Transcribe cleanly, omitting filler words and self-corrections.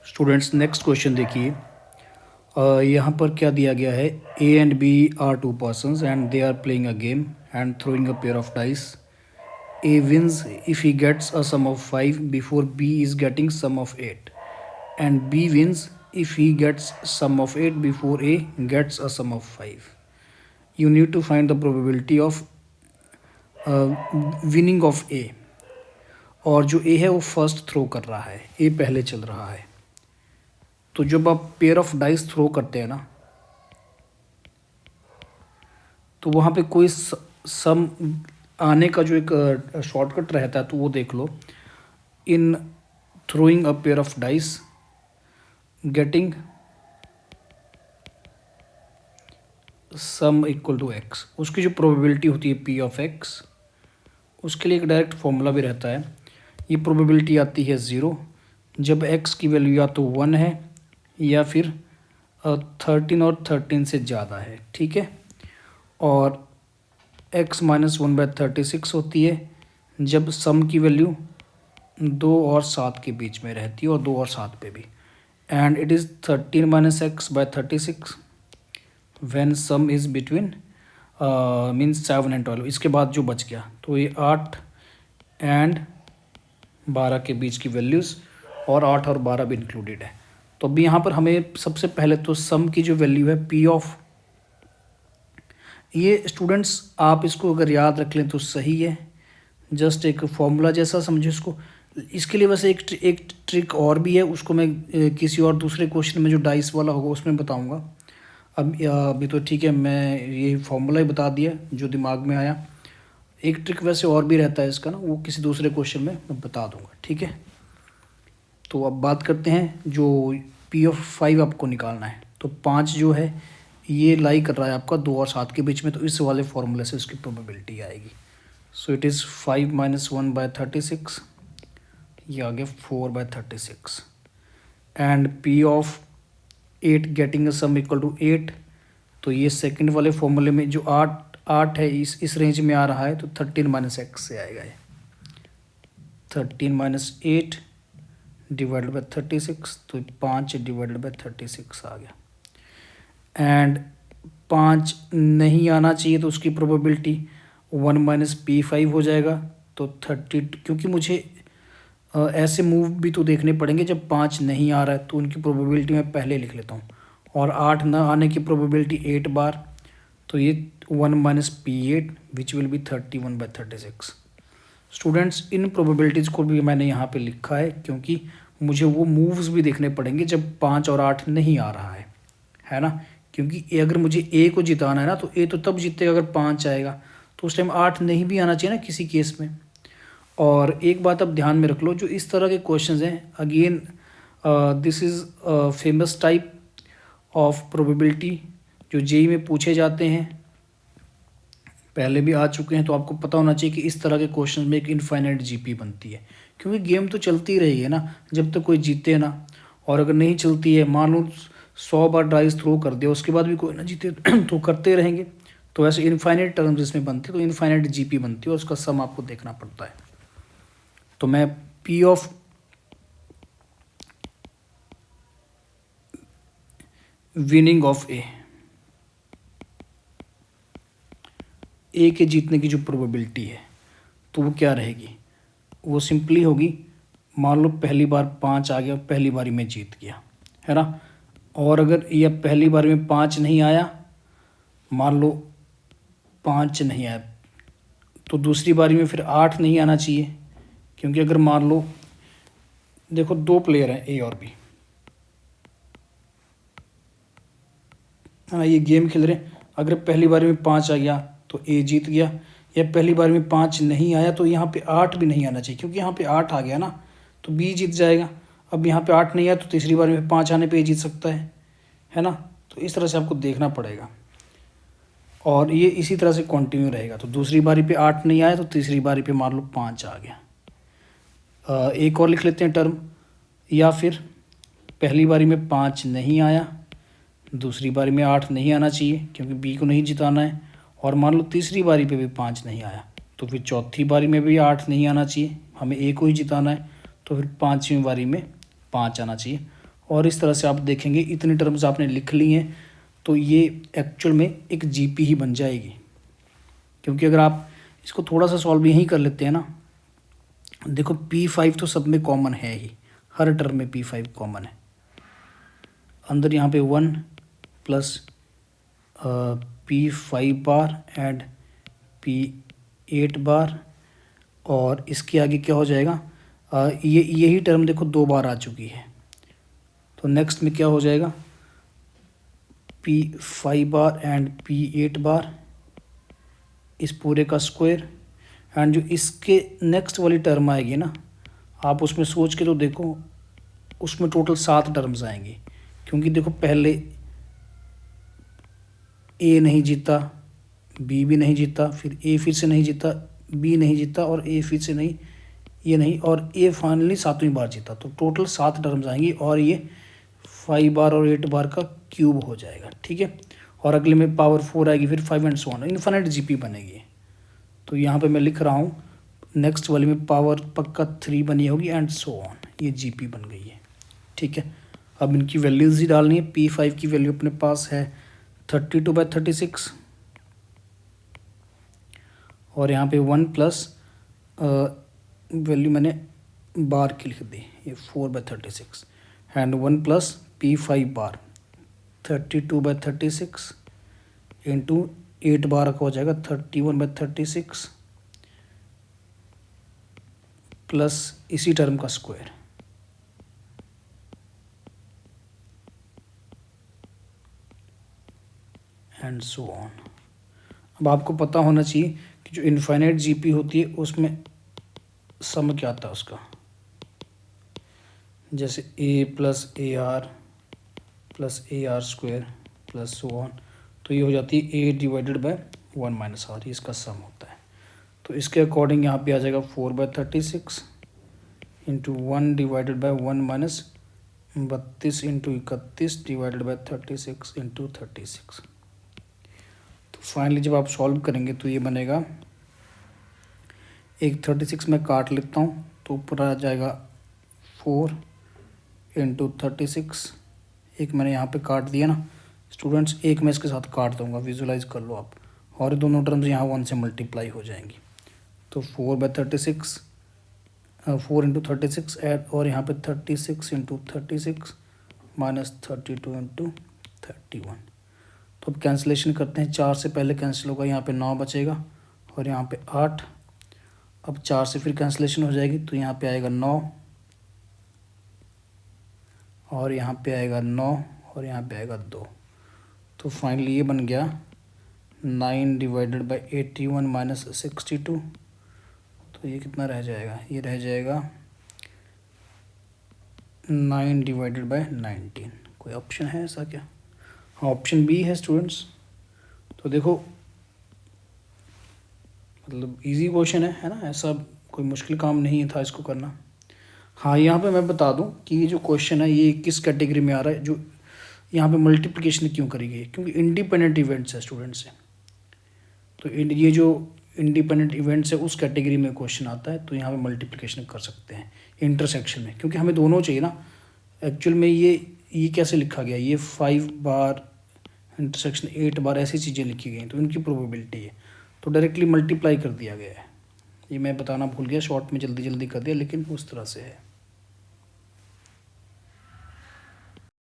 Students next question देखिए। यहाँ पर क्या दिया गया है, A and B are two persons and they are playing a game and throwing a pair of dice. A wins if he gets a sum of 5 before B is getting sum of 8 and B wins if he gets sum of 8 before A gets a sum of 5। You need to find the probability of winning of A. और जो ए है वो first throw कर रहा है, ए पहले चल रहा है। तो जब आप पेयर ऑफ डाइस थ्रो करते हैं ना, तो वहाँ पे कोई सम आने का जो एक शॉर्टकट रहता है, तो वो देख लो। In throwing a pair of dice getting sum equal to x, उसकी जो प्रोबेबिलिटी होती है पी ऑफ एक्स, उसके लिए एक डायरेक्ट फॉर्मूला भी रहता है। ये प्रोबेबिलिटी आती है 0 जब एक्स की वैल्यू या तो 1 है या फिर 13 और 13 से ज़्यादा है, ठीक है। और x माइनस 1/36 होती है जब सम की वैल्यू 2 और 7 के बीच में रहती है, और 2 और 7 पे भी। And it is 13 minus x/36 when some is between means 7 and 12। इसके बाद जो बच गया तो ये 8 एंड 12 के बीच की वैल्यूज़, और 8 और 12 भी इंक्लूडेड है। तो अभी यहाँ पर हमें सबसे पहले तो सम की जो वैल्यू है पी ऑफ, ये स्टूडेंट्स आप इसको अगर याद रख लें तो सही है, जस्ट एक फॉर्मूला जैसा समझो इसको। इसके लिए वैसे एक ट्रिक और भी है, उसको मैं किसी और दूसरे क्वेश्चन में जो डाइस वाला होगा उसमें बताऊंगा। अभी तो ठीक है, मैं ये फॉर्मूला ही बता दिया जो दिमाग में आया। एक ट्रिक वैसे और भी रहता है इसका ना, वो किसी दूसरे क्वेश्चन में मैं बता दूंगा, ठीक है। तो अब बात करते हैं, जो पी ऑफ 5 आपको निकालना है, तो 5 जो है ये लाई कर रहा है आपका 2 और 7 के बीच में, तो इस वाले फॉर्मूले से उसकी प्रोबेबिलिटी आएगी। सो इट इज़ 5 माइनस 1/36, ये आ गया 4/36। And P of 8 getting a sum equal to 8, तो ये सेकंड वाले फॉर्मूले में जो 8 है इस रेंज में आ रहा है, तो 13 माइनस एक्स से आएगा ये। 13 माइनस 8 डिवाइडेड बाई 36, तो 5 डिवाइडेड बाई 36 आ गया। एंड 5 नहीं आना चाहिए, तो उसकी प्रोबेबिलिटी 1 माइनस P5 हो जाएगा। तो 30, क्योंकि मुझे ऐसे मूव भी तो देखने पड़ेंगे जब 5 नहीं आ रहा है, तो उनकी प्रोबेबिलिटी मैं पहले लिख लेता हूँ। और 8 ना आने की प्रोबेबिलिटी 8 बार, तो ये 1 minus P8 which will be 31/36। Students in probabilities को भी मैंने यहाँ पे लिखा है, क्योंकि मुझे वो मूव्स भी देखने पड़ेंगे जब 5 और 8 नहीं आ रहा है ना। क्योंकि अगर मुझे ए को जिताना है ना, तो ए तो तब जीतेगा अगर 5 आएगा, तो उस टाइम 8 नहीं भी आना चाहिए ना किसी केस में। और एक बात अब ध्यान में रख लो, जो इस तरह के क्वेश्चंस हैं, again this is famous type of probability जो जेईई में पूछे जाते हैं, पहले भी आ चुके हैं। तो आपको पता होना चाहिए कि इस तरह के क्वेश्चन में एक इनफाइनाइट जीपी बनती है, क्योंकि गेम तो चलती रही है ना जब तक कोई जीते ना। और अगर नहीं चलती है, मान लो 100 बार डाइस थ्रो कर दिया, उसके बाद भी कोई ना जीते तो करते रहेंगे। तो ऐसे इनफाइनाइट टर्म्स इसमें बनती है, तो इनफाइनाइट जीपी बनती है, और उसका सम आपको देखना पड़ता है। तो मैं पी ऑफ विनिंग ऑफ ए के जीतने की जो प्रोबेबिलिटी है, तो वो क्या रहेगी, वो सिंपली होगी, मान लो पहली बार 5 आ गया, पहली बारी में जीत गया, है ना। और अगर यह पहली बार में 5 नहीं आया, मान लो 5 नहीं आया, तो दूसरी बारी में फिर 8 नहीं आना चाहिए। क्योंकि अगर मान लो, देखो 2 प्लेयर हैं ए और बी, है ना, ये गेम खेल रहे हैं। अगर पहली बारी में 5 आ गया तो ए जीत गया, या पहली बार में 5 नहीं आया तो यहाँ पे 8 भी नहीं आना चाहिए, क्योंकि यहाँ पे 8 आ गया ना तो बी जीत जाएगा। अब यहाँ पे 8 नहीं आया तो तीसरी बार में 5 आने पे ए जीत सकता है ना। तो इस तरह से आपको देखना पड़ेगा, और ये इसी तरह से कंटिन्यू रहेगा। तो दूसरी बारी पे 8 नहीं आया तो तीसरी बारी पे मान लो 5 आ गया। एक और लिख लेते हैं टर्म, या फिर पहली बारी में 5 नहीं आया, दूसरी बारी में 8 नहीं आना चाहिए क्योंकि बी को नहीं जिताना है, और मान लो तीसरी बारी पे भी 5 नहीं आया, तो फिर चौथी बारी में भी 8 नहीं आना चाहिए, हमें ए को ही जिताना है, तो फिर 5वीं बारी में 5 आना चाहिए। और इस तरह से आप देखेंगे इतनी टर्म्स आपने लिख ली हैं तो ये एक्चुअल में एक जीपी ही बन जाएगी। क्योंकि अगर आप इसको थोड़ा सा सॉल्व यहीं कर लेते हैं ना, देखो P5 तो सब में कॉमन है ही, हर टर्म में P5 कॉमन है। अंदर यहाँ पे 1 plus P5 bar and P8 बार, और इसके आगे क्या हो जाएगा, यही टर्म देखो 2 बार आ चुकी है। तो नेक्स्ट में क्या हो जाएगा, P5 बार एंड P8 बार, इस पूरे का स्क्वायर, एंड जो इसके नेक्स्ट वाली टर्म आएगी ना, आप उसमें सोच के तो देखो, उसमें टोटल 7 टर्म्स आएंगी। क्योंकि देखो पहले ए नहीं जीता, बी भी नहीं जीता, फिर ए फिर से नहीं जीता, बी नहीं जीता, और ए फिर से नहीं, ये नहीं, और ए फाइनली 7वीं बार जीता। तो टोटल 7 टर्म्स आएंगी और ये 5 बार और 8 बार का क्यूब हो जाएगा, ठीक है। और अगले में पावर 4 आएगी, फिर 5 and so on, infinite GP बनेगी। तो यहाँ पे मैं लिख रहा हूँ नेक्स्ट वाले में पावर पक्का 3 बनी होगी एंड सो ऑन, ये जीपी बन गई है, ठीक है। अब इनकी वैल्यूज़ ही डालनी है। P5 की वैल्यू अपने पास है 32/36, और यहाँ पे 1 प्लस वैल्यू मैंने बार की लिख दी, ये 4/36, and 1 plus P5 bar 32/36 into 8 बार का हो जाएगा 31/36 प्लस इसी टर्म का स्क्वायर, एंड सो ऑन। अब आपको पता होना चाहिए कि जो इनफाइनाइट जीपी होती है उसमें सम क्या आता है उसका, जैसे a plus a r plus a r square plus so on, तो ये हो जाती है a divided by 1 minus r, ये इसका सम होता है। तो इसके अकॉर्डिंग यहाँ पे आ जाएगा 4/36 into 1 divided by 1 minus 32 into 31 divided by 36 into 36। तो फाइनली जब आप सॉल्व करेंगे तो ये बनेगा, एक 36 में काट लेता हूँ तो ऊपर आ जाएगा 4 इंटू 36, एक मैंने यहाँ पे काट दिया ना स्टूडेंट्स, एक मैं इसके साथ काट दूंगा, विजुलाइज कर लो आप, और दोनों टर्म्स यहाँ 1 से मल्टीप्लाई हो जाएंगी। तो 4/36 4 इंटू 36 एड, और यहाँ पे 36 इंटू 36 माइनस 32 इंटू 31। तो अब कैंसिलेशन करते हैं, 4 से पहले कैंसिल होगा, यहाँ पे 9 बचेगा और यहाँ पे 8। अब 4 से फिर कैंसिलेशन हो जाएगी तो यहाँ पे आएगा 9, और यहाँ पे आएगा 9, और यहाँ पे आएगा 2। तो फाइनली ये बन गया 9 डिवाइडेड बाई 81 माइनस 62। तो ये कितना रह जाएगा, ये रह जाएगा 9 डिवाइडेड बाई 19। कोई ऑप्शन है ऐसा क्या? हाँ, ऑप्शन बी है स्टूडेंट्स। तो देखो मतलब इजी क्वेश्चन है ना, ऐसा कोई मुश्किल काम नहीं था इसको करना। हाँ, यहाँ पे मैं बता दूं कि ये जो क्वेश्चन है ये किस कैटेगरी में आ रहा है, जो यहाँ पे मल्टीप्लिकेशन क्यों करी गई है, क्योंकि इंडिपेंडेंट इवेंट्स है स्टूडेंट्स से। तो ये जो इंडिपेंडेंट इवेंट्स है उस कैटेगरी में क्वेश्चन आता है, तो यहाँ पे मल्टीप्लिकेशन कर सकते हैं इंटरसेक्शन में, क्योंकि हमें दोनों चाहिए ना। एक्चुअल में ये कैसे लिखा गया, ये 5 बार इंटरसेक्शन 8 बार ऐसी चीज़ें लिखी गई हैं, तो इनकी प्रोबेबिलिटी है, तो डायरेक्टली मल्टीप्लाई कर दिया गया है। ये मैं बताना भूल गया, शॉर्ट में जल्दी कर दिया, लेकिन उस तरह से है।